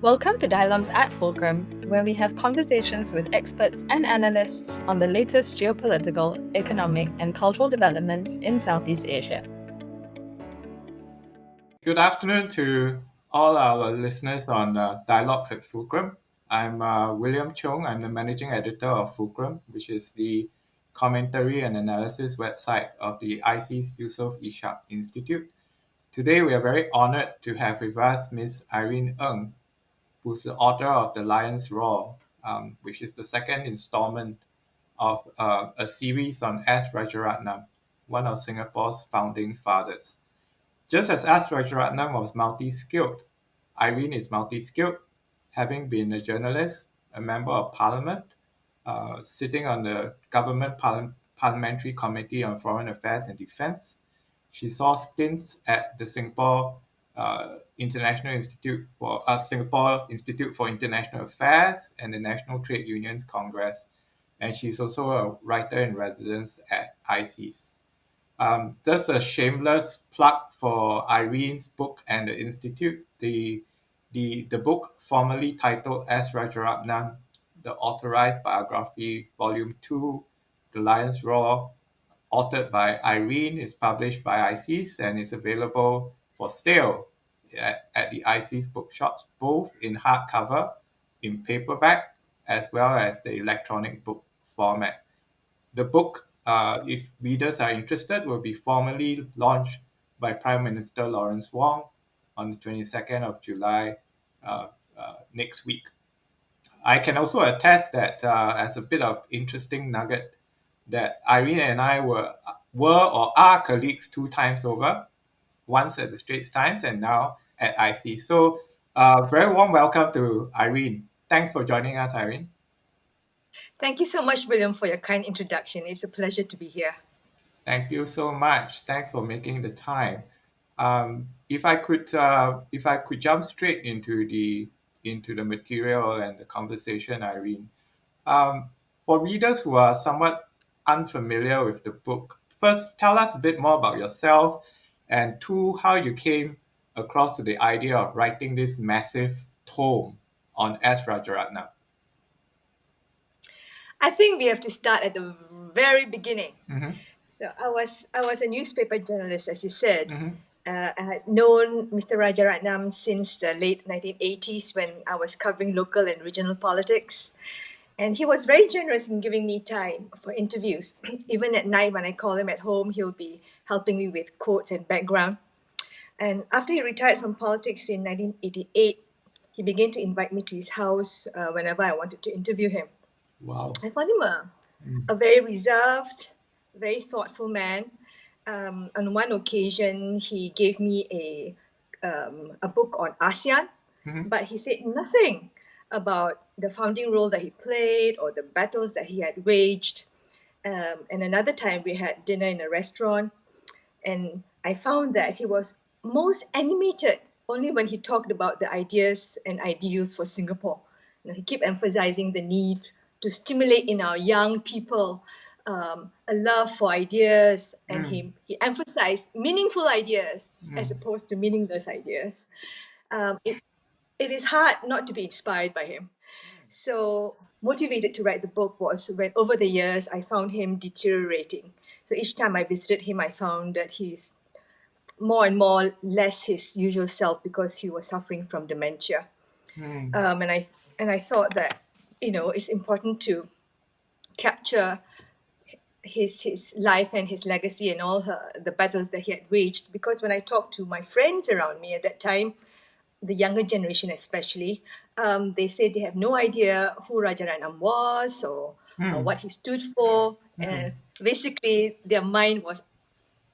Welcome to Dialogues at Fulcrum, where we have conversations with experts and analysts on the latest geopolitical, economic, and cultural developments in Southeast Asia. Good afternoon to all our listeners on Dialogues at Fulcrum. I'm William Choong. I'm the managing editor of Fulcrum, which is the commentary and analysis website of the ISEAS Yusof Ishak Institute. Today, we are very honored to have with us Ms. Irene Ng, who's the author of The Lion's Roar, which is the second installment of a series on S. Rajaratnam, one of Singapore's founding fathers. Just as Rajaratnam was multi-skilled, Irene is multi-skilled, having been a journalist, a member of parliament, sitting on the government parliamentary committee on foreign affairs and defense. She saw stints at the Singapore Institute for International Affairs and the National Trade Unions Congress, and she's also a writer in residence at ISEAS. Just a shameless plug for Irene's book and the Institute. The book, formerly titled S. Rajaratnam, The Authorised Biography, Volume 2, The Lion's Roar, authored by Irene, is published by ISEAS and is available for sale at the ISEAS bookshops, both in hardcover, in paperback, as well as the electronic book format. The book, if readers are interested, will be formally launched by Prime Minister Lawrence Wong on the 22nd of July next week. I can also attest that as a bit of interesting nugget, that Irene and I were or are colleagues 2 times over, once at the Straits Times and now at IC. So very warm welcome to Irene. Thanks for joining us, Irene. Thank you so much, William, for your kind introduction. It's a pleasure to be here. Thank you so much. Thanks for making the time. If I could jump straight into the material and the conversation, Irene. For readers who are somewhat unfamiliar with the book, first tell us a bit more about yourself, and two, how you came across to the idea of writing this massive tome on S. Rajaratnam. I think we have to start at the very beginning. Mm-hmm. So I was a newspaper journalist, as you said. Mm-hmm. I had known Mr. Rajaratnam since the late 1980s when I was covering local and regional politics. And he was very generous in giving me time for interviews. Even at night when I call him at home, he'll be helping me with quotes and background. And after he retired from politics in 1988, he began to invite me to his house whenever I wanted to interview him. Wow. I found him a very reserved, very thoughtful man. On one occasion, he gave me a book on ASEAN, but he said nothing about the founding role that he played or the battles that he had waged. And another time, we had dinner in a restaurant, and I found that he was most animated only when he talked about the ideas and ideals for Singapore. He kept emphasizing the need to stimulate in our young people a love for ideas, and he emphasized meaningful ideas as opposed to meaningless ideas. It is hard not to be inspired by him. So motivated to write the book was when over the years I found him deteriorating. So each time I visited him, I found that he's more and more less his usual self because he was suffering from dementia. And I thought that it's important to capture his life and his legacy and all the battles that he had waged, because when I talked to my friends around me at that time, the younger generation especially, they said they have no idea who Rajaratnam was or what he stood for. And basically their mind was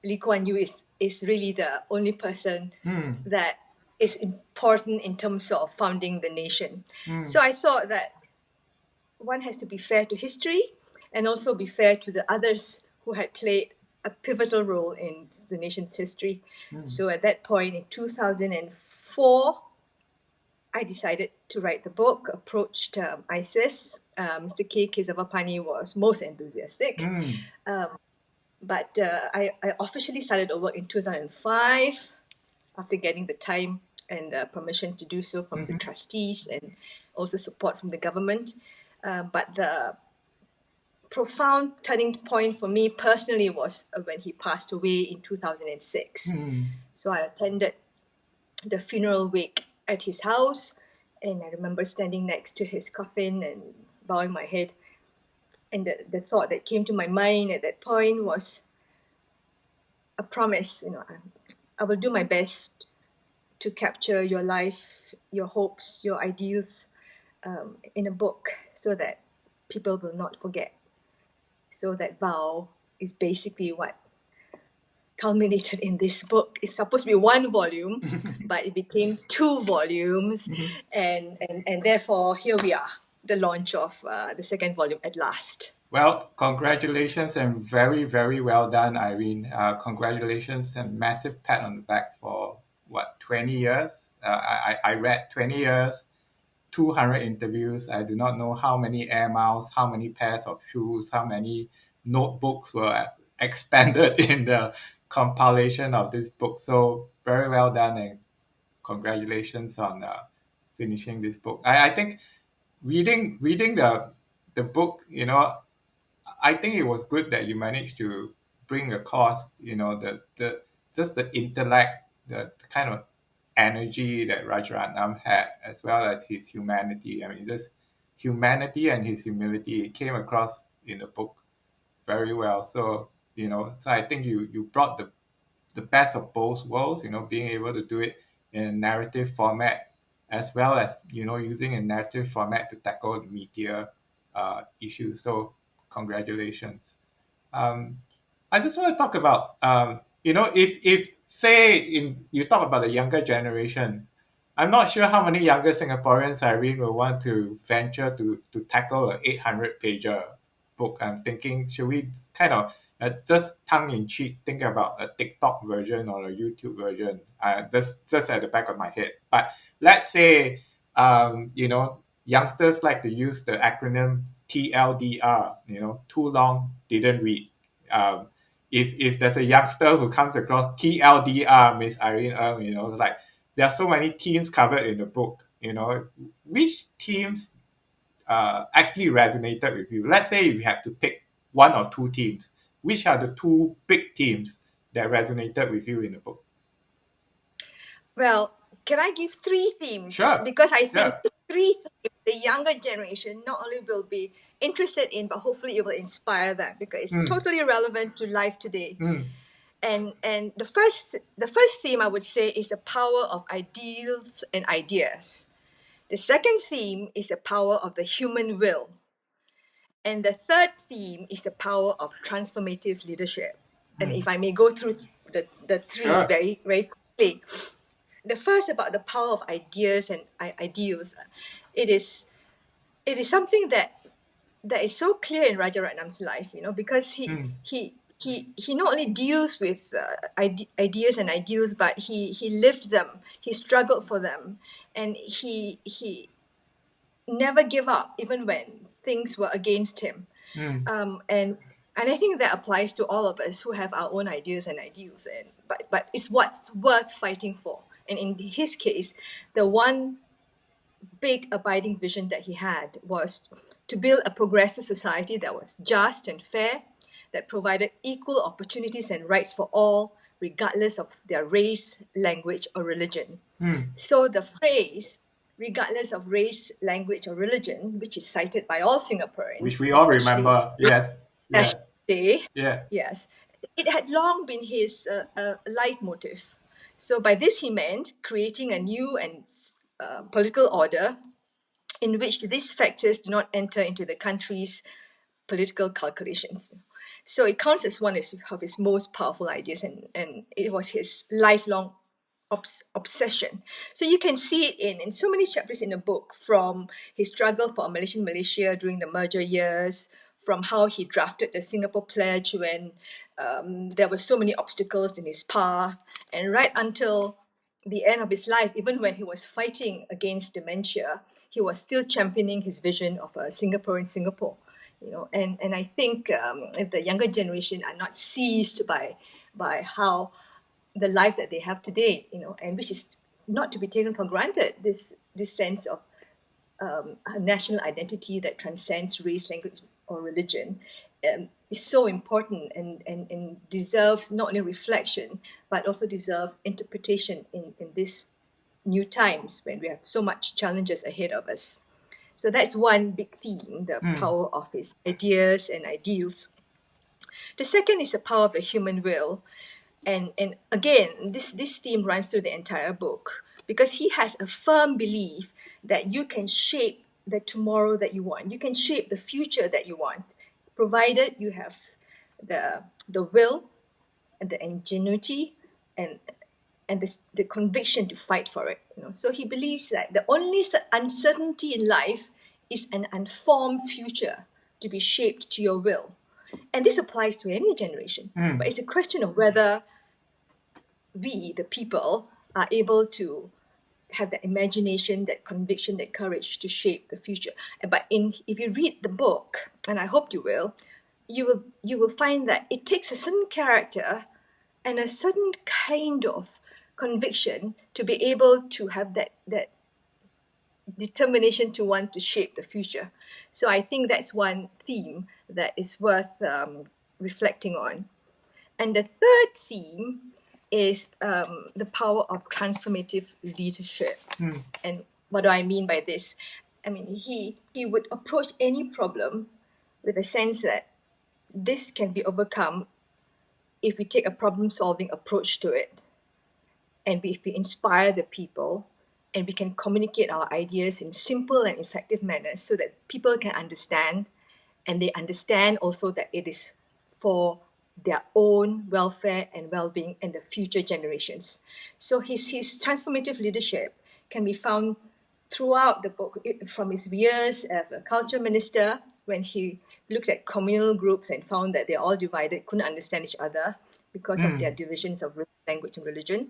Lee Kuan Yew is really the only person that is important in terms of founding the nation. So I thought that one has to be fair to history and also be fair to the others who had played a pivotal role in the nation's history. So at that point in 2004, I decided to write the book, approached ISEAS. Mr. K. Kesavapani was most enthusiastic. But I officially started the work in 2005 after getting the time and permission to do so from the trustees and also support from the government. But the profound turning point for me personally was when he passed away in 2006. So I attended the funeral wake at his house, and I remember standing next to his coffin and bowing my head. And the thought that came to my mind at that point was a promise. I will do my best to capture your life, your hopes, your ideals in a book so that people will not forget. So that vow is basically what culminated in this book. It's supposed to be one volume, but it became 2 volumes, and therefore here we are, the launch of the second volume at last. Well, congratulations and very, very well done, Irene. Congratulations and massive pat on the back for 20 years? I read 20 years, 200 interviews. I do not know how many air miles, how many pairs of shoes, how many notebooks were expanded in the compilation of this book. So very well done and congratulations on finishing this book. I think reading the book, I think it was good that you managed to bring across, the just the intellect, the kind of energy that Rajaratnam had, as well as his humanity. I mean, this humanity and his humility, it came across in the book very well. So, so I think you brought the best of both worlds, being able to do it in a narrative format, as well as, using a narrative format to tackle media issues. So congratulations. Um, I just want to talk about, if say you talk about the younger generation, I'm not sure how many younger Singaporeans, Irene, will want to venture to tackle an 800-pager book. I'm thinking, should we kind of just tongue in cheek think about a TikTok version or a YouTube version? Just at the back of my head. But let's say, youngsters like to use the acronym TLDR. Too long, didn't read. Um, if there's a youngster who comes across TLDR, Miss Irene Ng, like there are so many themes covered in the book. Which themes actually resonated with you? Let's say you have to pick 1 or 2 themes. Which are the 2 big themes that resonated with you in the book? Well, can I give 3 themes? Sure. Because I think Sure. 3 themes the younger generation not only will be interested in, but hopefully it will inspire them because it's totally relevant to life today. And the first theme I would say is the power of ideals and ideas. The second theme is the power of the human will. And the third theme is the power of transformative leadership. And if I may go through the 3 Sure. very, very quickly. The first about the power of ideas and ideals. It is something that is so clear in Rajaratnam's life, because he not only deals with ideas and ideals, but he lived them, he struggled for them, and he never gave up even when things were against him. And I think that applies to all of us who have our own ideas and ideals, but it's what's worth fighting for. And in his case, the one big abiding vision that he had was to build a progressive society that was just and fair, that provided equal opportunities and rights for all, regardless of their race, language, or religion. So the phrase, regardless of race, language, or religion, which is cited by all Singaporeans, Which we all remember. Yes. Yeah. Day, Yeah. yes, it had long been his leitmotif. So by this he meant creating a new and political order in which these factors do not enter into the country's political calculations. So it counts as one of his most powerful ideas, and it was his lifelong obsession. So you can see it in so many chapters in the book, from his struggle for Malaysian Malaysia during the merger years, from how he drafted the Singapore Pledge when there were so many obstacles in his path, and right until the end of his life, even when he was fighting against dementia, he was still championing his vision of a Singaporean Singapore. And I think if the younger generation are not seized by how the life that they have today, and which is not to be taken for granted. This sense of a national identity that transcends race, language, or religion is so important, and deserves not only reflection but also deserves interpretation in this new times when we have so much challenges ahead of us. So that's one big theme, the power of his ideas and ideals. The second is the power of the human will. And again, this theme runs through the entire book because he has a firm belief that you can shape the tomorrow that you want. You can shape the future that you want, provided you have the will and the ingenuity and the conviction to fight for it. So he believes that the only uncertainty in life is an unformed future to be shaped to your will. And this applies to any generation. But it's a question of whether we, the people, are able to have that imagination, that conviction, that courage to shape the future. But if you read the book, and I hope you will find that it takes a certain character and a certain kind of conviction to be able to have that determination to want to shape the future. So I think that's one theme that is worth reflecting on. And the third theme is the power of transformative leadership. And what do I mean by this? I mean, he would approach any problem with a sense that this can be overcome if we take a problem-solving approach to it, and if we inspire the people, and we can communicate our ideas in simple and effective manners so that people can understand, and they understand also that it is for their own welfare and well-being and the future generations. So his transformative leadership can be found throughout the book, from his years as a culture minister, when he looked at communal groups and found that they're all divided, couldn't understand each other because of their divisions of language and religion.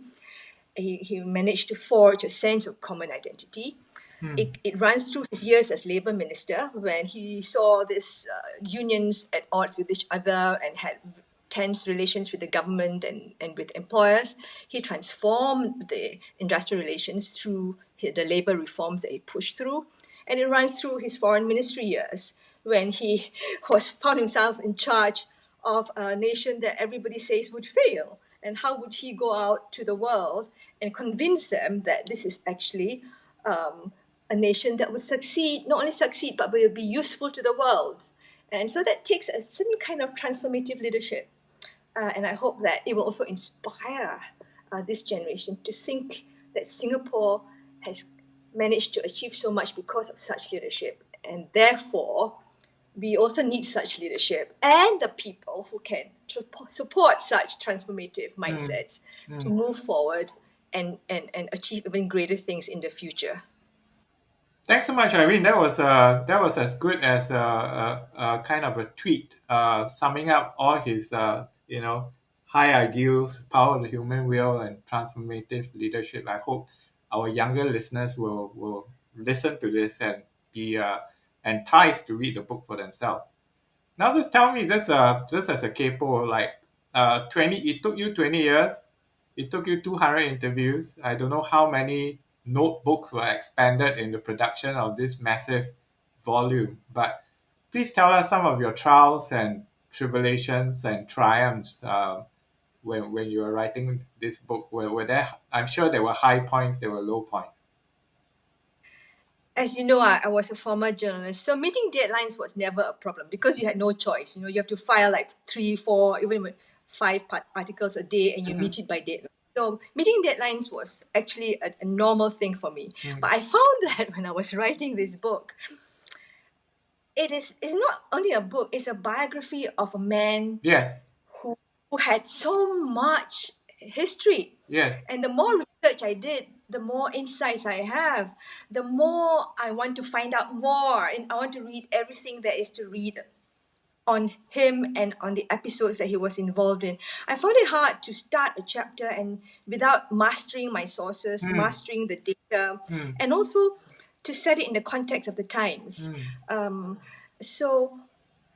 He managed to forge a sense of common identity. It runs through his years as labor minister, when he saw these unions at odds with each other and had tense relations with the government and with employers. He transformed the industrial relations through the labor reforms that he pushed through. And it runs through his foreign ministry years, when he found himself in charge of a nation that everybody says would fail. And how would he go out to the world and convince them that this is actually a nation that will succeed, not only succeed, but will be useful to the world? And so that takes a certain kind of transformative leadership. And I hope that it will also inspire this generation to think that Singapore has managed to achieve so much because of such leadership. And therefore, we also need such leadership and the people who can support such transformative mindsets to move forward and achieve even greater things in the future. Thanks so much, Irene. That was as good as a kind of a tweet summing up all his high ideals, power of the human will, and transformative leadership. I hope our younger listeners will listen to this and be enticed to read the book for themselves. Now, just tell me, just as a capo, like 20. It took you 20 years. It took you 200 interviews. I don't know how many notebooks were expanded in the production of this massive volume. But please tell us some of your trials and tribulations and triumphs when you were writing this book. Were there? I'm sure there were high points. There were low points. As you know, I was a former journalist, so meeting deadlines was never a problem because you had no choice. You have to file like 3, 4, even 5 articles a day, and you meet it by deadline. So meeting deadlines was actually a normal thing for me. But I found that when I was writing this book, it's not only a book; it's a biography of a man Yeah. who had so much history. Yeah. And the more research I did, the more insights I have, the more I want to find out more, and I want to read everything there is to read on him and on the episodes that he was involved in. I found it hard to start a chapter and without mastering my sources, mastering the data, and also to set it in the context of the times. So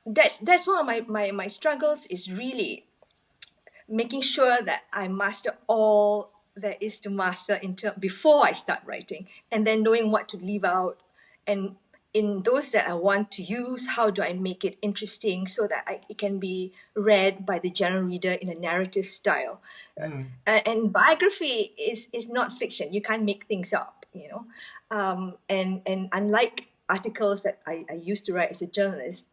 that's one of my struggles, is really making sure that I master all there is to master before I start writing, and then knowing what to leave out, and in those that I want to use, how do I make it interesting so that it can be read by the general reader in a narrative style. And biography is not fiction. You can't make things up, you know. And unlike articles that I used to write as a journalist,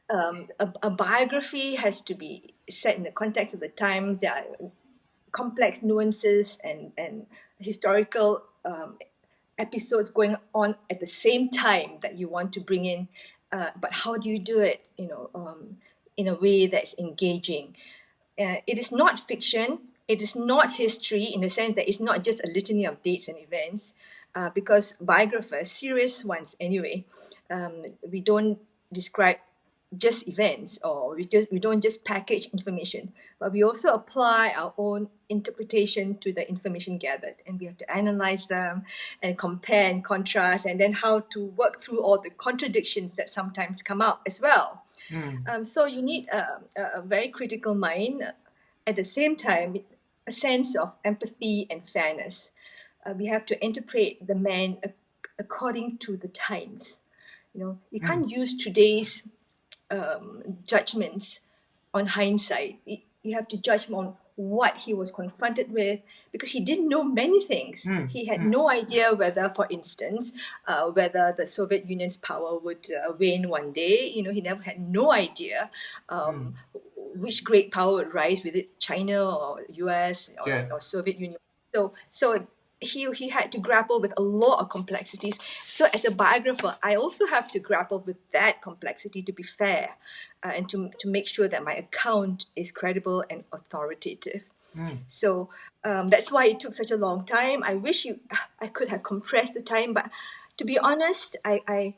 a biography has to be set in the context of the times. There are complex nuances and historical episodes going on at the same time that you want to bring in. But how do you do it, in a way that's engaging? It is not fiction. It is not history in the sense that it's not just a litany of dates and events, because biographers, serious ones anyway, we don't describe just events, or we don't just package information, but we also apply our own interpretation to the information gathered, and we have to analyze them and compare and contrast, and then how to work through all the contradictions that sometimes come up as well. So you need a very critical mind. At the same time, a sense of empathy and fairness. We have to interpret the man according to the times. You can't use today's judgments on hindsight. You have to judge him on what he was confronted with, because he didn't know many things. He had no idea whether, for instance, whether the Soviet Union's power would wane one day. He never had no idea which great power would rise with it, China or US or Soviet Union. So he had to grapple with a lot of complexities. So as a biographer, I also have to grapple with that complexity to be fair, and to make sure that my account is credible and authoritative. So that's why it took such a long time. I wish I could have compressed the time, but to be honest, I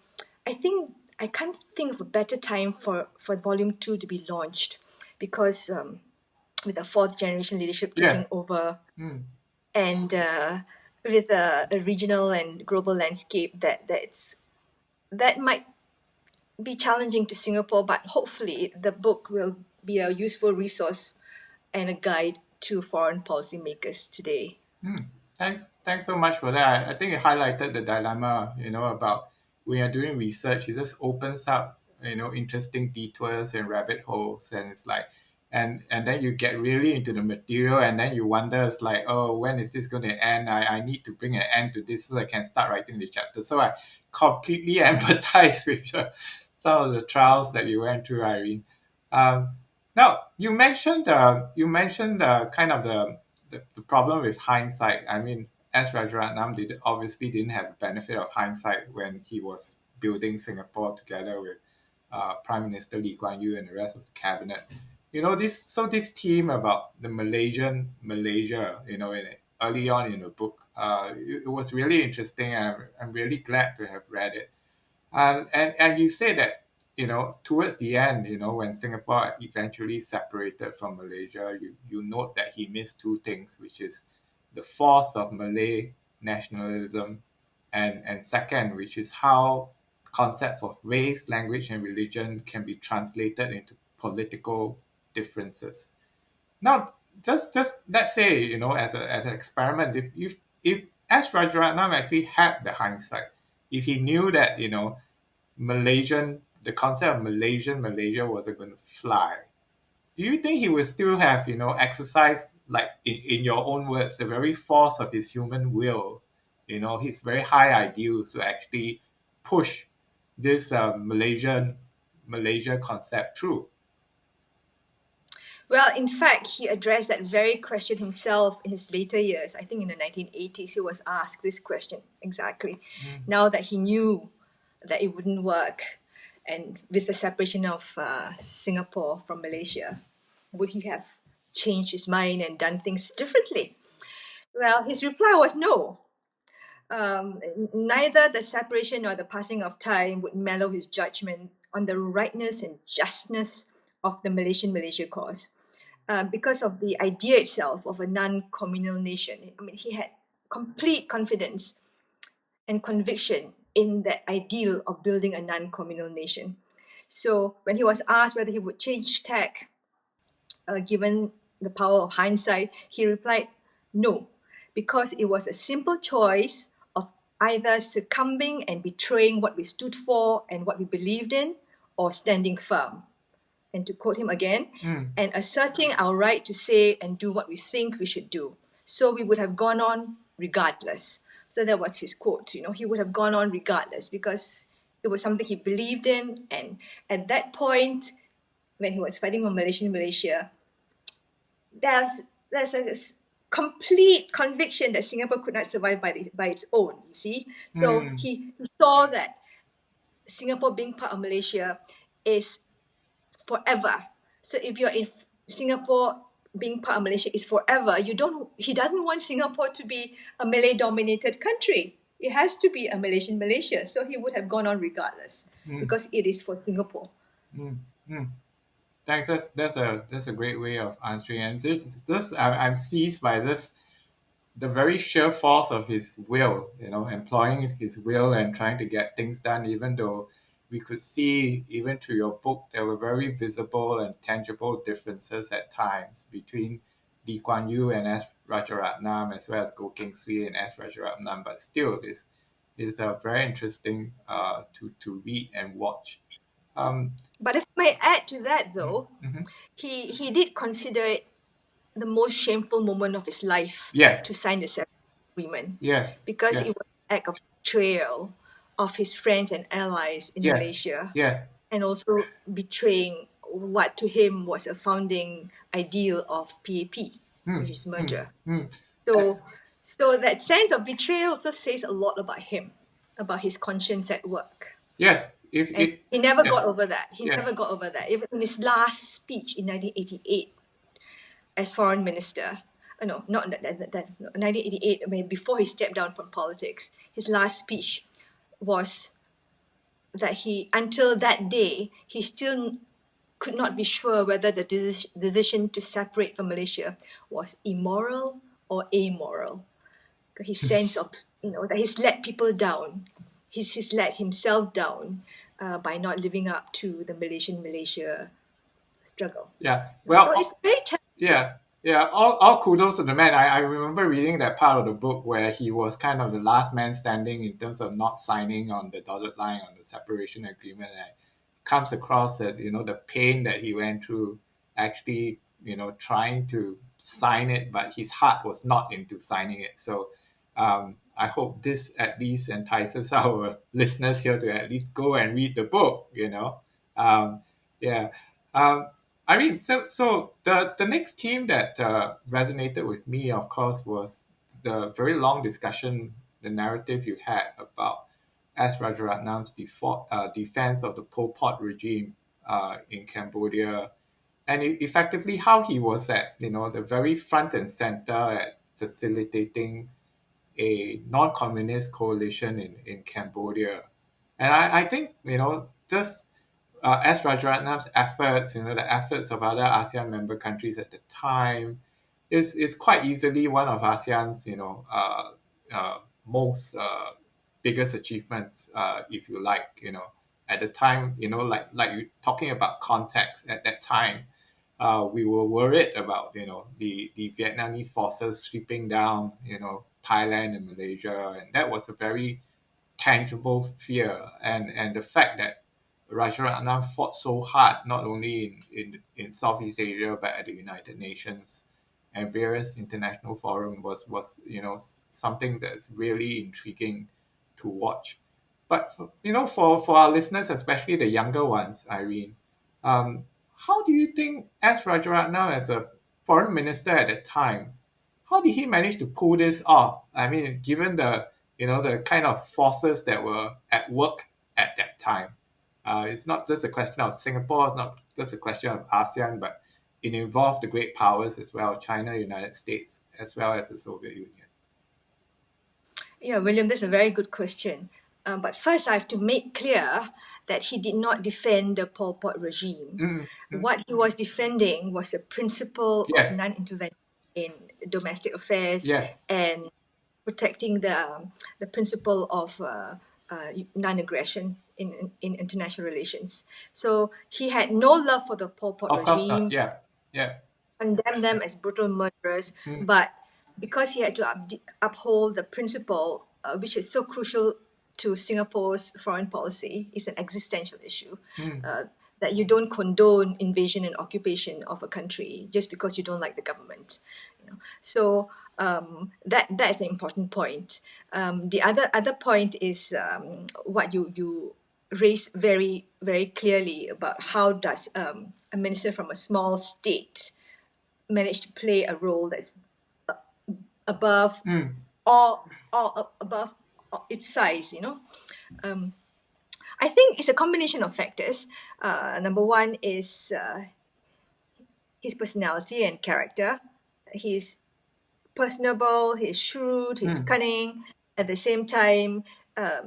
think I can't think of a better time for Volume 2 to be launched, because with the fourth generation leadership taking over, and with a regional and global landscape that might be challenging to Singapore, but hopefully the book will be a useful resource and a guide to foreign policymakers today. Thanks so much for that. I think it highlighted the dilemma, about when you're doing research, it just opens up, interesting detours and rabbit holes, and it's like, and then you get really into the material, and then you wonder, it's like, oh, when is this going to end? I need to bring an end to this so I can start writing the chapter. So I completely empathize with some of the trials that you went through, Irene. Now you mentioned kind of the problem with hindsight. I mean, as Rajaratnam obviously didn't have the benefit of hindsight when he was building Singapore together with Prime Minister Lee Kuan Yew and the rest of the cabinet. This theme about the Malaysian Malaysia, early on in the book, it was really interesting. I'm really glad to have read it. And you say that, towards the end, when Singapore eventually separated from Malaysia, you note that he missed two things, which is the force of Malay nationalism, and second, which is how concepts of race, language, and religion can be translated into political differences. Now, just let's say, as an experiment, if as Rajaratnam actually had the hindsight, if he knew that, the concept of Malaysian Malaysia wasn't going to fly, do you think he would still have, exercised, like in your own words, the very force of his human will, his very high ideals to actually push this Malaysia concept through? Well, in fact, he addressed that very question himself in his later years. I think in the 1980s, he was asked this question exactly. Now that he knew that it wouldn't work, and with the separation of Singapore from Malaysia, would he have changed his mind and done things differently? Well, his reply was no. Neither the separation nor the passing of time would mellow his judgment on the rightness and justness of the Malaysian Malaysia cause. Because of the idea itself of a non-communal nation. I mean, he had complete confidence and conviction in that ideal of building a non-communal nation. So when he was asked whether he would change tack, given the power of hindsight, he replied, No, because it was a simple choice of either succumbing and betraying what we stood for and what we believed in, or standing firm. And to quote him again, and asserting our right to say and do what we think we should do. So we would have gone on regardless. So that was his quote. He would have gone on regardless because it was something he believed in. And at that point, when he was fighting for Malaysian Malaysia, there's a complete conviction that Singapore could not survive by its own. You see, so he saw that Singapore being part of Malaysia is forever. So if you're in Singapore, being part of Malaysia is forever. He doesn't want Singapore to be a Malay dominated country. It has to be a Malaysian Malaysia. So he would have gone on regardless because it is for Singapore. Thanks. That's a great way of answering. And I'm seized by the very sheer force of his will, employing his will and trying to get things done, even though we could see, even through your book, there were very visible and tangible differences at times between Lee Kuan Yew and S. Rajaratnam, as well as Goh Keng Swee and S. Rajaratnam, but still, it's very interesting to read and watch. But if I may add to that, though, he did consider it the most shameful moment of his life Yeah. to sign the separation agreement. Yeah. Because Yeah. it was an act of betrayal of his friends and allies in Yeah. Malaysia, Yeah. and also betraying what to him was a founding ideal of PAP, which is merger. So that sense of betrayal also says a lot about him, about his conscience at work. Yes. And he never got Yeah. over that. He Yeah. never got over that. Even in his last speech in 1988 as foreign minister, no, not that 1988, I mean, before he stepped down from politics, his last speech was that until that day, he still could not be sure whether the decision to separate from Malaysia was immoral or amoral. His sense of, that he's let people down. He's let himself down by not living up to the Malaysian Malaysia struggle. Yeah. So it's very Yeah. Yeah. All kudos to the man. I remember reading that part of the book where he was kind of the last man standing in terms of not signing on the dotted line on the separation agreement. And it comes across as, the pain that he went through actually, trying to sign it, but his heart was not into signing it. So I hope this at least entices our listeners here to at least go and read the book. Yeah. Um, I mean, so the next theme that resonated with me, of course, was the very long discussion, the narrative you had about S. Rajaratnam's defense of the Pol Pot regime in Cambodia, and effectively how he was at the very front and center at facilitating a non-communist coalition in Cambodia. And I think, just S. Rajaratnam's efforts, the efforts of other ASEAN member countries at the time, is quite easily one of ASEAN's, most biggest achievements, if you like, at the time, like you talking about context at that time. We were worried about the Vietnamese forces sweeping down Thailand and Malaysia, and that was a very tangible fear. And the fact that Rajaratnam fought so hard, not only in Southeast Asia but at the United Nations and various international forums, was something that's really intriguing to watch. But for our listeners, especially the younger ones, Irene, how do you think S. Rajaratnam, as a foreign minister at that time, how did he manage to pull this off? I mean, given the kind of forces that were at work at that time. It's not just a question of Singapore, it's not just a question of ASEAN, but it involved the great powers as well, China, United States, as well as the Soviet Union. Yeah, William, that's a very good question. But first, I have to make clear that he did not defend the Pol Pot regime. What he was defending was a principle of non-intervention in domestic affairs and protecting the principle of non-aggression in international relations. So he had no love for the Pol Pot Of course not. regime, Yeah. condemned them as brutal murderers, but because he had to uphold the principle, which is so crucial to Singapore's foreign policy, is an existential issue. That you don't condone invasion and occupation of a country just because you don't like the government. So that's an important point. The other point is what you raised very very clearly about how does a minister from a small state manage to play a role that's above or above its size. I think it's a combination of factors. Number one is his personality and character. He's personable, he's shrewd, he's cunning. At the same time,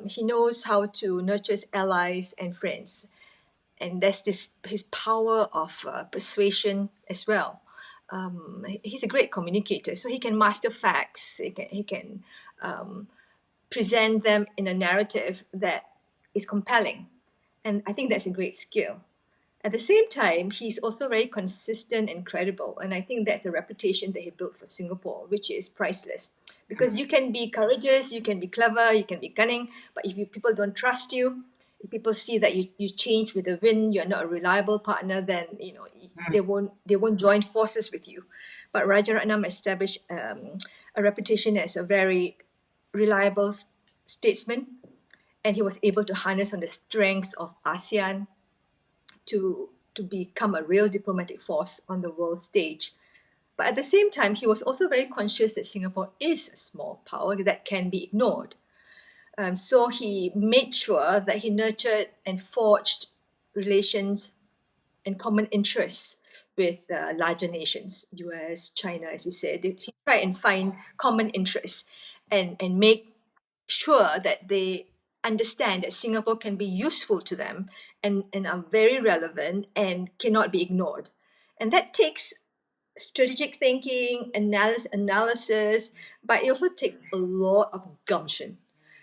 he knows how to nurture his allies and friends. And there's his power of persuasion as well. He's a great communicator, so he can master facts. He can present them in a narrative that is compelling. And I think that's a great skill. At the same time, he's also very consistent and credible. And I think that's a reputation that he built for Singapore, which is priceless. Because you can be courageous, you can be clever, you can be cunning, but if people don't trust you, if people see that you change with the wind, you're not a reliable partner, then they won't join forces with you. But Rajaratnam established a reputation as a very reliable statesman, and he was able to harness on the strength of ASEAN to become a real diplomatic force on the world stage. But at the same time, he was also very conscious that Singapore is a small power that can be ignored. So he made sure that he nurtured and forged relations and common interests with larger nations, US, China, as you said. He tried and find common interests and make sure that they understand that Singapore can be useful to them and are very relevant and cannot be ignored. And that takes strategic thinking, analysis, but it also takes a lot of gumption.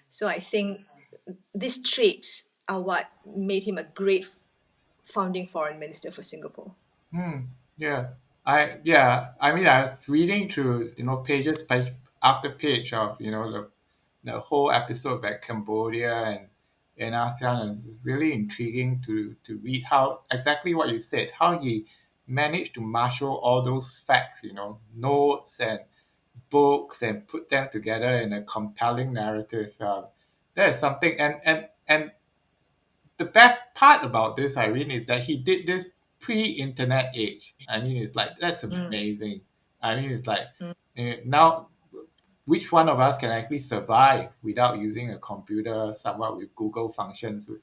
So I think these traits are what made him a great founding foreign minister for Singapore. Yeah. I mean, I was reading through, page after page of, the whole episode about Cambodia and ASEAN, and it's really intriguing to read how exactly what you said, how he managed to marshal all those facts, notes and books, and put them together in a compelling narrative. That is something, and the best part about this, Irene, is that he did this pre-internet age. I mean, it's like that's amazing. I mean, it's like now, which one of us can actually survive without using a computer, somewhat with Google functions, with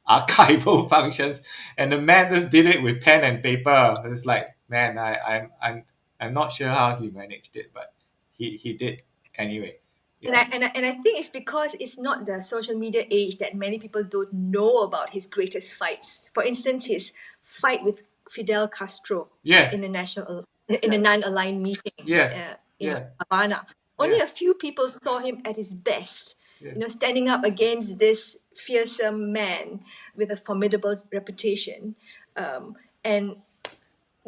archival functions, and the man just did it with pen and paper. It's like, man, I'm not sure how he managed it, but he did anyway. Yeah. And I think it's because it's not the social media age that many people don't know about his greatest fights. For instance, his fight with Fidel Castro Yeah. in a non-aligned meeting Yeah. in Yeah. Havana. Only Yeah. a few people saw him at his best. Yeah. Standing up against this fearsome man with a formidable reputation, and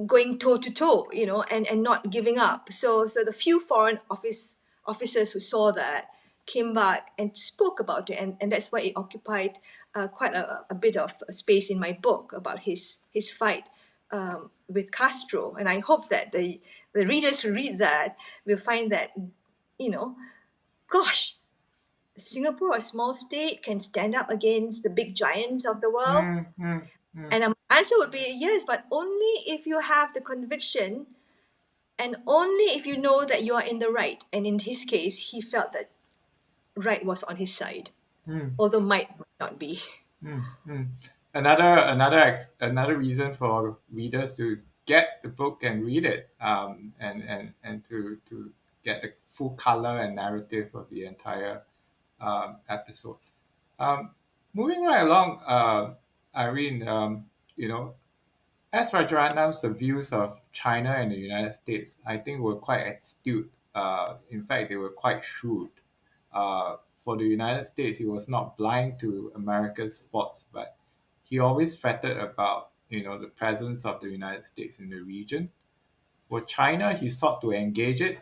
going toe to toe, and not giving up. So the few foreign officers who saw that came back and spoke about it, and that's why it occupied quite a bit of space in my book about his fight with Castro. And I hope that the readers who read that will find that, gosh, Singapore, a small state, can stand up against the big giants of the world. And my answer would be yes, but only if you have the conviction and only if you know that you are in the right. And in his case, he felt that right was on his side, although might not be. Another reason for readers to get the book and read it, and to get the full color and narrative of the entire episode. Um, Moving right along, Irene, as Rajaratnam's views of China and the United States, I think, were quite astute. In fact, they were quite shrewd. For the United States, he was not blind to America's faults, but he always fretted about the presence of the United States in the region. For China, he sought to engage it,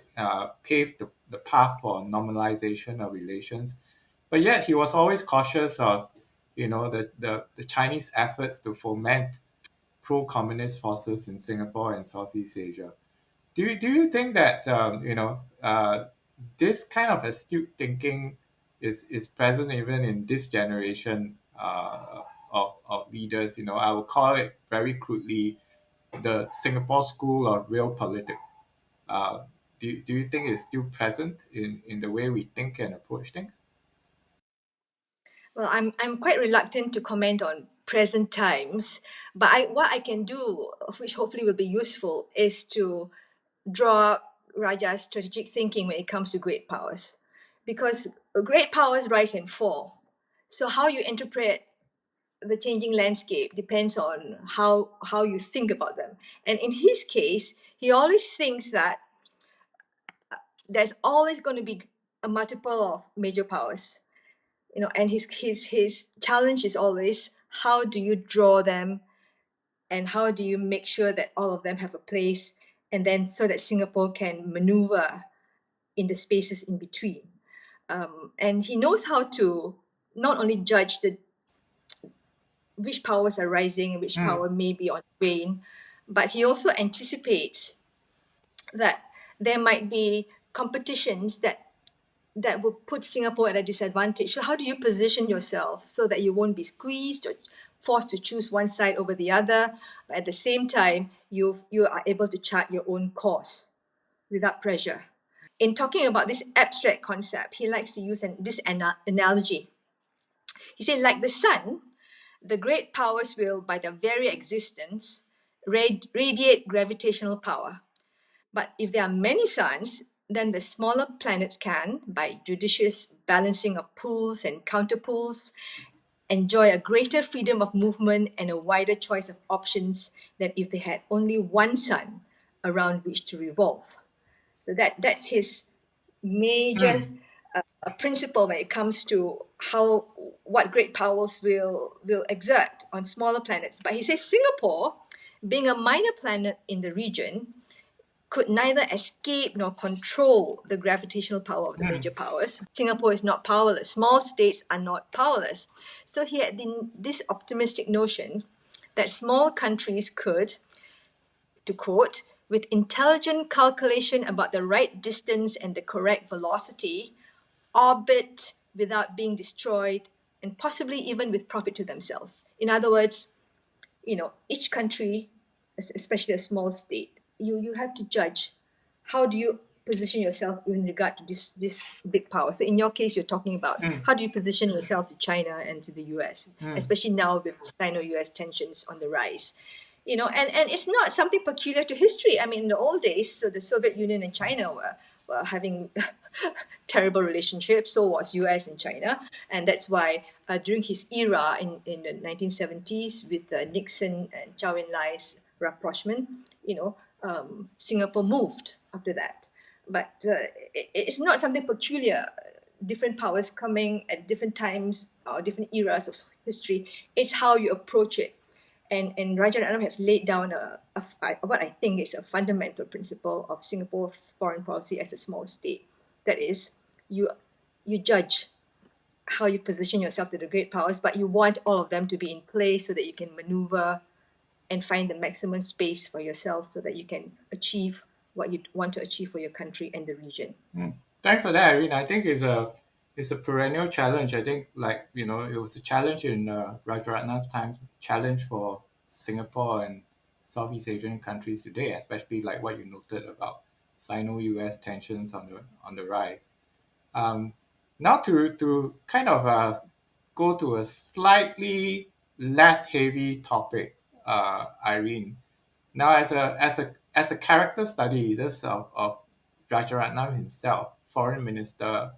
pave the path for normalization of relations. But yet he was always cautious of, the Chinese efforts to foment pro-communist forces in Singapore and Southeast Asia. Do you think that this kind of astute thinking is present even in this generation of leaders? I would call it very crudely the Singapore school of realpolitik. Uh, do you think it's still present in the way we think and approach things? Well, I'm quite reluctant to comment on present times, but what I can do, which hopefully will be useful, is to draw Raja's strategic thinking when it comes to great powers, because great powers rise and fall. So how you interpret the changing landscape depends on how you think about them. And in his case, he always thinks that there's always going to be a multiple of major powers, and his challenge is always, how do you draw them, and how do you make sure that all of them have a place, and then so that Singapore can maneuver in the spaces in between. And he knows how to not only judge which powers are rising and which Mm, power may be on the wane, but he also anticipates that there might be competitions that will put Singapore at a disadvantage. So how do you position yourself so that you won't be squeezed or forced to choose one side over the other, but at the same time you are able to chart your own course without pressure? In talking about this abstract concept, he likes to use this analogy. He said, like the sun, the great powers will, by their very existence, radiate gravitational power. But if there are many suns, then the smaller planets can, by judicious balancing of pulls and counterpulls, enjoy a greater freedom of movement and a wider choice of options than if they had only one sun around which to revolve. So that's his major mm, principle when it comes to how what great powers will exert on smaller planets. But he says Singapore, being a minor planet in the region, could neither escape nor control the gravitational power of the mm, major powers. Singapore is not powerless. Small states are not powerless. So he had this optimistic notion that small countries could, to quote, with intelligent calculation about the right distance and the correct velocity, orbit without being destroyed, and possibly even with profit to themselves. In other words, each country, especially a small state, you have to judge how do you position yourself in regard to this big power. So in your case, you're talking about mm, how do you position yourself to China and to the US, mm, especially now with Sino-US tensions on the rise. And it's not something peculiar to history. I mean, in the old days, so the Soviet Union and China were having terrible relationships. So was US and China. And that's why during his era in the 1970s with Nixon and Chow En-lai's rapprochement, Singapore moved after that. But it's not something peculiar. Different powers coming at different times or different eras of history. It's how you approach it. And Rajaratnam have laid down what I think is a fundamental principle of Singapore's foreign policy as a small state. That is, you judge how you position yourself to the great powers, but you want all of them to be in place so that you can maneuver and find the maximum space for yourself so that you can achieve what you want to achieve for your country and the region. mm. Thanks for that, Irene. I think it's a perennial challenge. I think, like, it was a challenge in Rajaratnam's time, challenge for Singapore and Southeast Asian countries today, especially like what you noted about Sino-US tensions on the rise. Um, Now to kind of go to a slightly less heavy topic, Irene. Now, as a character study, this of Rajaratnam himself, foreign minister,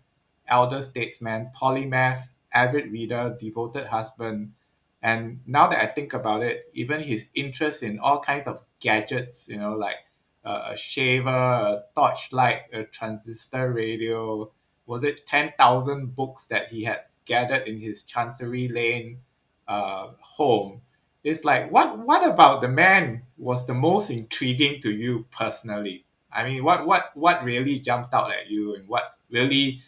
elder statesman, polymath, avid reader, devoted husband, and now that I think about it, even his interest in all kinds of gadgets, like a shaver, a torchlight, a transistor radio. Was it 10,000 books that he had gathered in his Chancery Lane home? it's like what about the man was the most intriguing to you personally? I mean, what really jumped out at you, and what really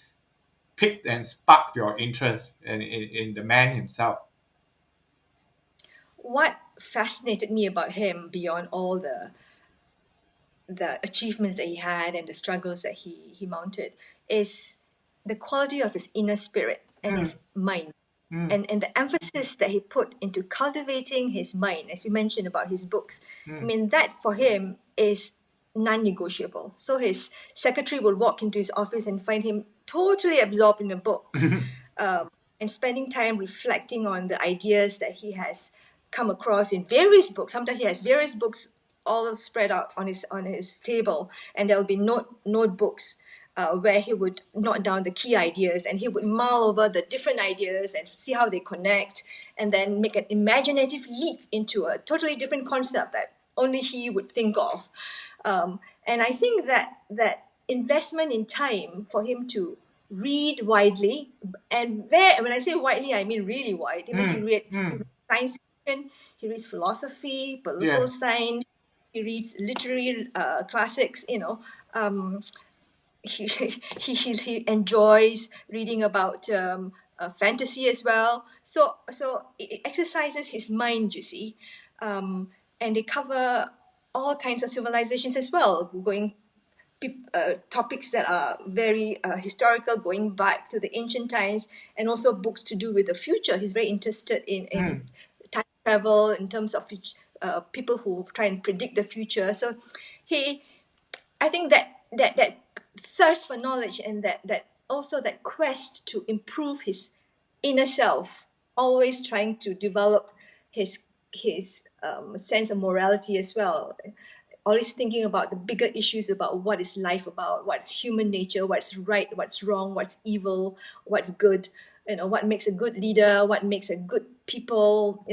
piqued and sparked your interest in the man himself? What fascinated me about him beyond all the achievements that he had and the struggles that he mounted is the quality of his inner spirit and his mind. And the emphasis that he put into cultivating his mind, as you mentioned about his books. I mean, that for him is non-negotiable. So his secretary will walk into his office and find him totally absorbed in a book, and spending time reflecting on the ideas that he has come across in various books. Sometimes he has various books all spread out on his table, and there will be notebooks where he would note down the key ideas, and he would mull over the different ideas and see how they connect, and then make an imaginative leap into a totally different concept that only he would think of. And I think that investment in time for him to read widely, and when I say widely, I mean really wide. I mean, he reads science fiction, he reads philosophy, political Yeah. science, he reads literary classics. He enjoys reading about fantasy as well. So it exercises his mind, you see, and they cover all kinds of civilizations as well, going topics that are very historical, going back to the ancient times, and also books to do with the future. He's very interested in time travel in terms of people who try and predict the future. So he I think that thirst for knowledge, and that also that quest to improve his inner self, always trying to develop his sense of morality as well. Always thinking about the bigger issues about what is life about, what's human nature, what's right, what's wrong, what's evil, what's good. What makes a good leader, what makes a good people.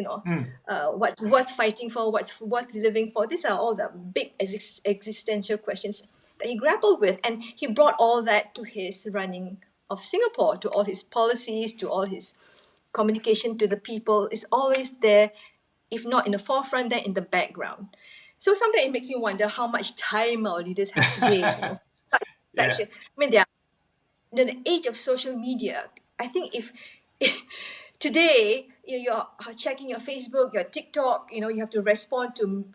What's worth fighting for, what's worth living for. These are all the big existential questions that he grappled with, and he brought all that to his running of Singapore, to all his policies, to all his communication to the people. Is always there, if not in the forefront, then in the background. So sometimes it makes me wonder how much time our leaders have today. Yeah. I mean, they are in the age of social media. I think if today you're checking your Facebook, your TikTok, you have to respond to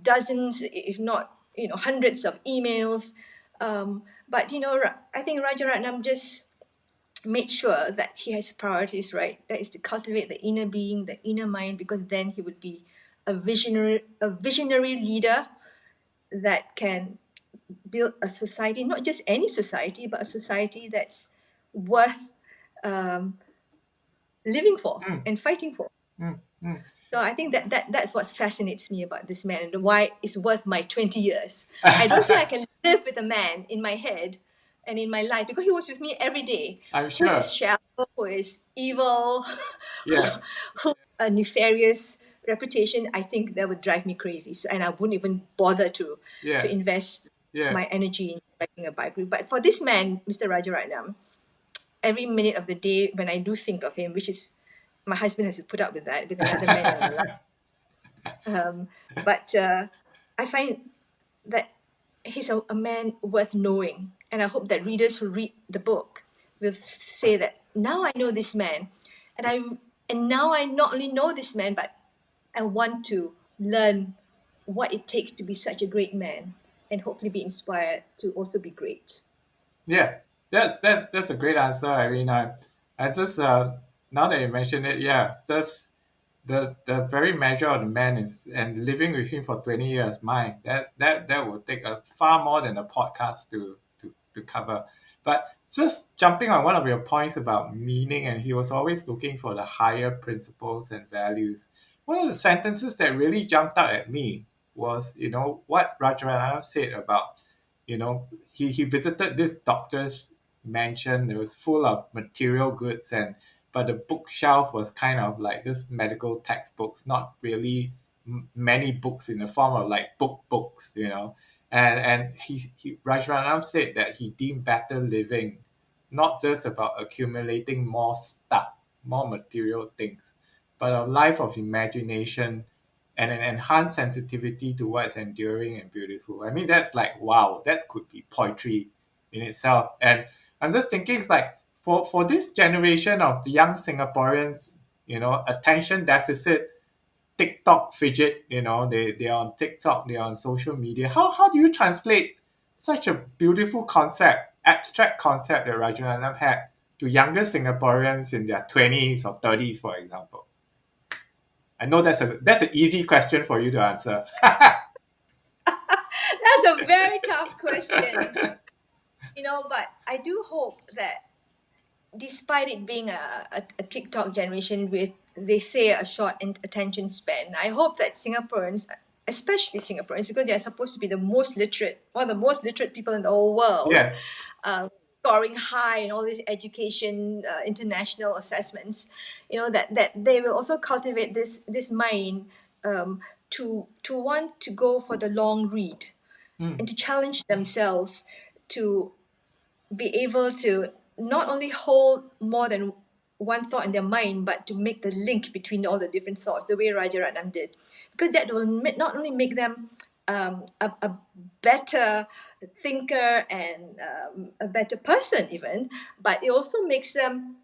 dozens, if not hundreds of emails. But I think Rajaratnam just made sure that he has priorities right. That is to cultivate the inner being, the inner mind, because then he would be a visionary leader that can build a society, not just any society, but a society that's worth living for and fighting for. So I think that's what fascinates me about this man, and why it's worth my 20 years. I don't think I can live with a man in my head and in my life, because he was with me every day. I'm Who sure. is shallow, who is evil, Yeah. who a nefarious reputation. I think that would drive me crazy. So, and I wouldn't even bother to Yeah. invest Yeah. my energy in writing a biography. But for this man, Mr. Rajaratnam, every minute of the day when I do think of him, which is my husband has to put up with that with another man in our life. But I find that he's a man worth knowing, and I hope that readers who read the book will say that now I know this man, and now I not only know this man, but I want to learn what it takes to be such a great man, and hopefully be inspired to also be great. Yeah, that's a great answer. I mean, I just now that you mention it, yeah, just the very measure of the man is, and living with him for 20 years. My, that will take a far more than a podcast to cover. But just jumping on one of your points about meaning, and he was always looking for the higher principles and values. One of the sentences that really jumped out at me was, what Rajaratnam said about, he visited this doctor's mansion. It was full of material goods, but the bookshelf was kind of like just medical textbooks, not really many books in the form of like books. And he Rajaratnam said that he deemed better living not just about accumulating more stuff, more material things, but a life of imagination and an enhanced sensitivity to what's enduring and beautiful. I mean, that's like, wow, that could be poetry in itself. And I'm just thinking, it's like for this generation of the young Singaporeans, attention deficit, TikTok fidget, they're on TikTok, they're on social media. How do you translate such a beautiful concept, abstract concept that Rajaratnam had to younger Singaporeans in their 20s or 30s, for example? I know that's an easy question for you to answer. That's a very tough question. But I do hope that despite it being a TikTok generation with, they say, a short attention span, I hope that Singaporeans, especially Singaporeans, because they're supposed to be the most literate, one of the most literate people in the whole world, Yeah. scoring high in all these education, international assessments, that they will also cultivate this mind, to want to go for the long read and to challenge themselves to be able to not only hold more than one thought in their mind, but to make the link between all the different thoughts, the way Rajaratnam did. Because that will not only make them a better thinker and a better person, even, but it also makes them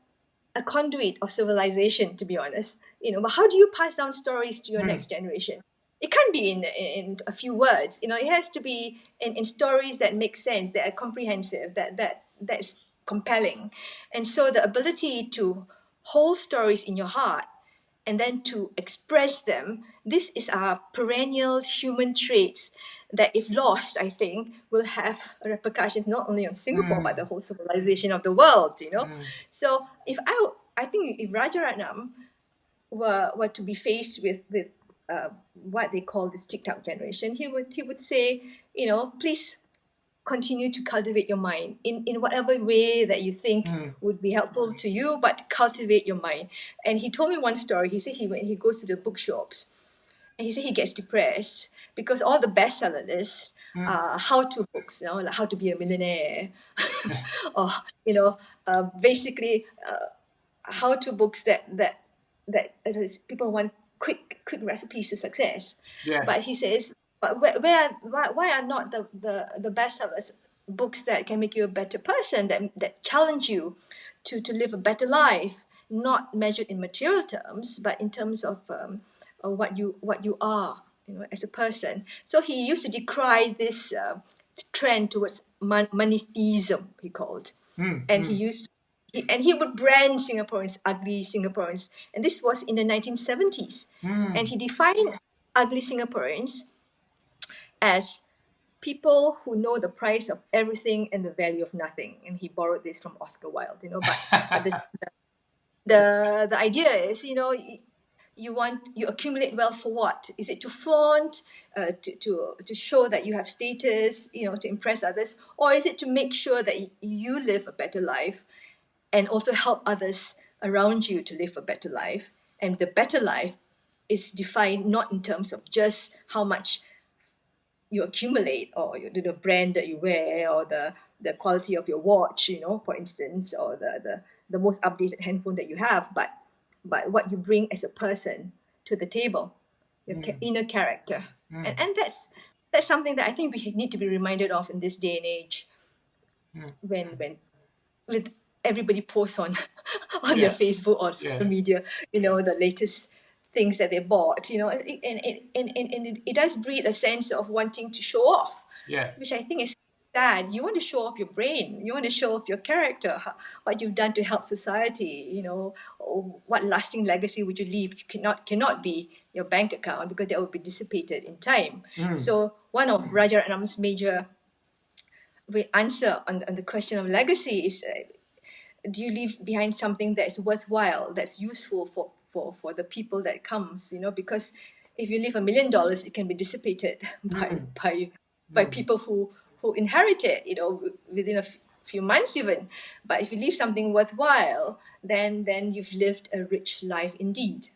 a conduit of civilization, to be honest. But how do you pass down stories to your next generation? It can't be in a few words. It has to be in stories that make sense, that are comprehensive, that's compelling. And so the ability to hold stories in your heart and then to express them, this is our perennial human traits that, if lost, I think will have repercussions not only on Singapore but the whole civilization of the world. So I think if Rajaratnam were to be faced with what they call this TikTok generation, he would say, please continue to cultivate your mind in whatever way that you think would be helpful to you, but cultivate your mind. And he told me one story. He said when he goes to the bookshops, and he said he gets depressed because all the bestseller lists are how-to books, like how to be a millionaire, or basically how-to books that people want quick recipes to success. Yeah. But he says, but why are not the bestsellers books that can make you a better person, that challenge you to live a better life, not measured in material terms, but in terms of what you are, as a person. So he used to decry this trend towards moneytheism, he called, and he would brand Singaporeans ugly Singaporeans, and this was in the 1970s, and he defined ugly Singaporeans as people who know the price of everything and the value of nothing, and he borrowed this from Oscar Wilde, but this, the idea is, you accumulate wealth for what? Is it to flaunt, to show that you have status, to impress others, or is it to make sure that you live a better life and also help others around you to live a better life? And the better life is defined not in terms of just how much you accumulate, or the brand that you wear, or the quality of your watch, for instance, or the most updated handphone that you have, but what you bring as a person to the table, your inner character. And that's something that I think we need to be reminded of in this day and age, when with everybody posts on on their Yeah. Facebook or social Yeah. media, the latest things that they bought, and it does breed a sense of wanting to show off, Yeah. which I think is sad. You want to show off your brain, you want to show off your character, what you've done to help society, or what lasting legacy would you leave. You cannot be your bank account, because that would be dissipated in time. So one of Rajaratnam's major answer on the question of legacy is, do you leave behind something that is worthwhile, that's useful for the people that comes, because if you leave $1 million, it can be dissipated by people who inherit it, within a few months even. But if you leave something worthwhile, then you've lived a rich life indeed.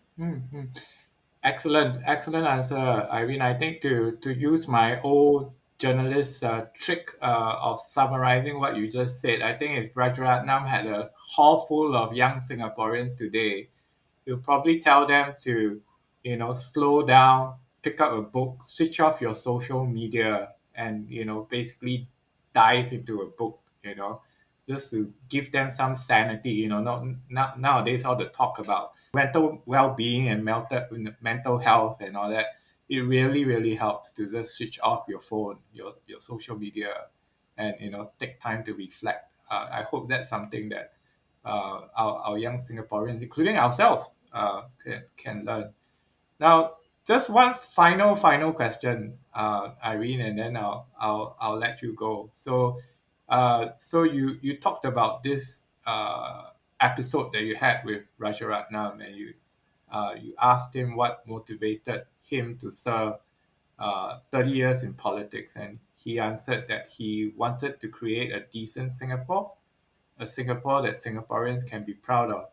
Excellent, excellent answer, Irene. I think to use my old journalist trick of summarizing what you just said, I think if Rajaratnam had a hall full of young Singaporeans today, you'll probably tell them to, slow down, pick up a book, switch off your social media, and, basically dive into a book, just to give them some sanity. Not nowadays all the talk about mental well-being and mental health and all that. It really, really helps to just switch off your phone, your social media, and take time to reflect. I hope that's something that our young Singaporeans, including ourselves, can learn. Now, just one final question, Irene, and then I'll let you go. So you talked about this episode that you had with Rajaratnam, and you asked him what motivated him to serve 30 years in politics, and he answered that he wanted to create a decent Singapore, a Singapore that Singaporeans can be proud of.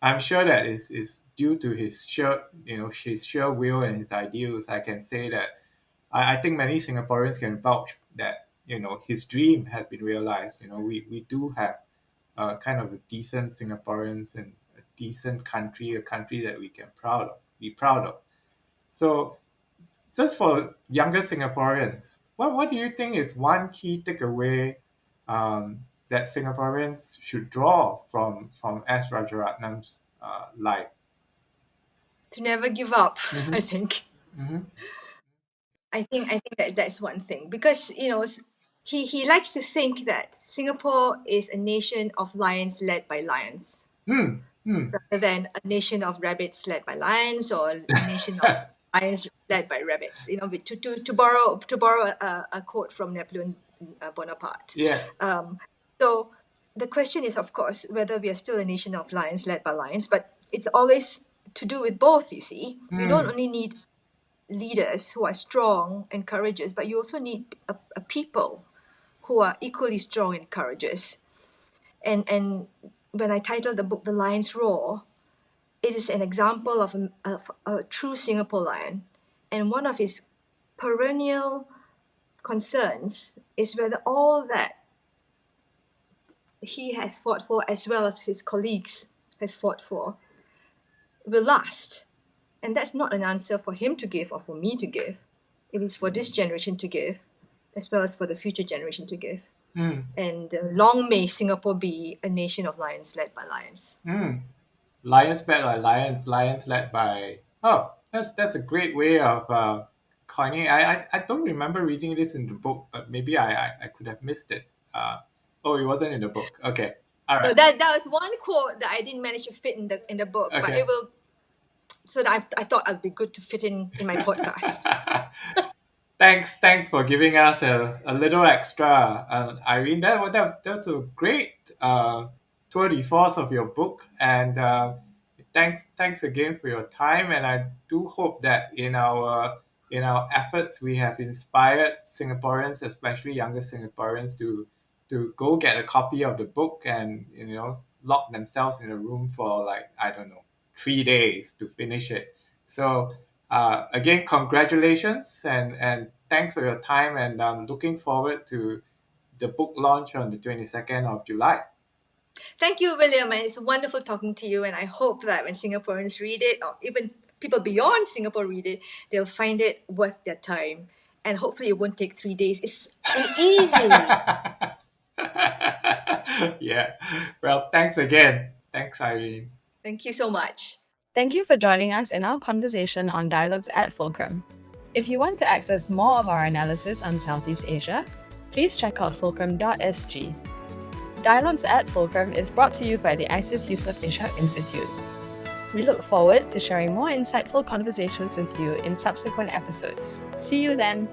I'm sure that is due to his sheer will and his ideals. I can say that I think many Singaporeans can vouch that his dream has been realized. We do have kind of a decent Singaporeans and a decent country, a country that we can be proud of. So just for younger Singaporeans, what do you think is one key takeaway that Singaporeans should draw from S. Rajaratnam's life? To never give up, Mm-hmm. I think. Mm-hmm. I think that's one thing, because he likes to think that Singapore is a nation of lions led by lions, Mm, mm. rather than a nation of rabbits led by lions, or a nation of lions led by rabbits. To borrow a quote from Napoleon Bonaparte. Yeah. So the question is, of course, whether we are still a nation of lions led by lions, but it's always to do with both. You see, you don't only need leaders who are strong and courageous, but you also need a people who are equally strong and courageous. And when I titled the book "The Lion's Roar," it is an example of a true Singapore lion, and one of his perennial concerns is whether all that he has fought for, as well as his colleagues has fought for, will last. And that's not an answer for him to give or for me to give. It is for this generation to give, as well as for the future generation to give. Mm, And long may Singapore be a nation of lions led by lions. mm. Lions led by lions, lions led by. Oh, that's a great way of coining. I don't remember reading this in the book, but maybe I could have missed it. Oh, it wasn't in the book. Okay, all So right. that was one quote that I didn't manage to fit in the book, but Okay. it will. So that I thought it'd be good to fit in my podcast. Thanks for giving us a little extra, Irene. That's a great tour de force of your book, and thanks again for your time. And I do hope that in our efforts we have inspired Singaporeans, especially younger Singaporeans, to go get a copy of the book and lock themselves in a room for, like, I don't know, 3 days to finish it. So again, congratulations and thanks for your time, and I'm looking forward to the book launch on the 22nd of July. Thank you, William, and it's wonderful talking to you. And I hope that when Singaporeans read it, or even people beyond Singapore read it, they'll find it worth their time. And hopefully it won't take 3 days. It's an easy read. Yeah. Well, thanks again. Thanks, Irene. Thank you so much. Thank you for joining us in our conversation on Dialogues at Fulcrum. If you want to access more of our analysis on Southeast Asia, please check out fulcrum.sg. Dialogues at Fulcrum is brought to you by the ISEAS Yusof Ishak Institute. We look forward to sharing more insightful conversations with you in subsequent episodes. See you then!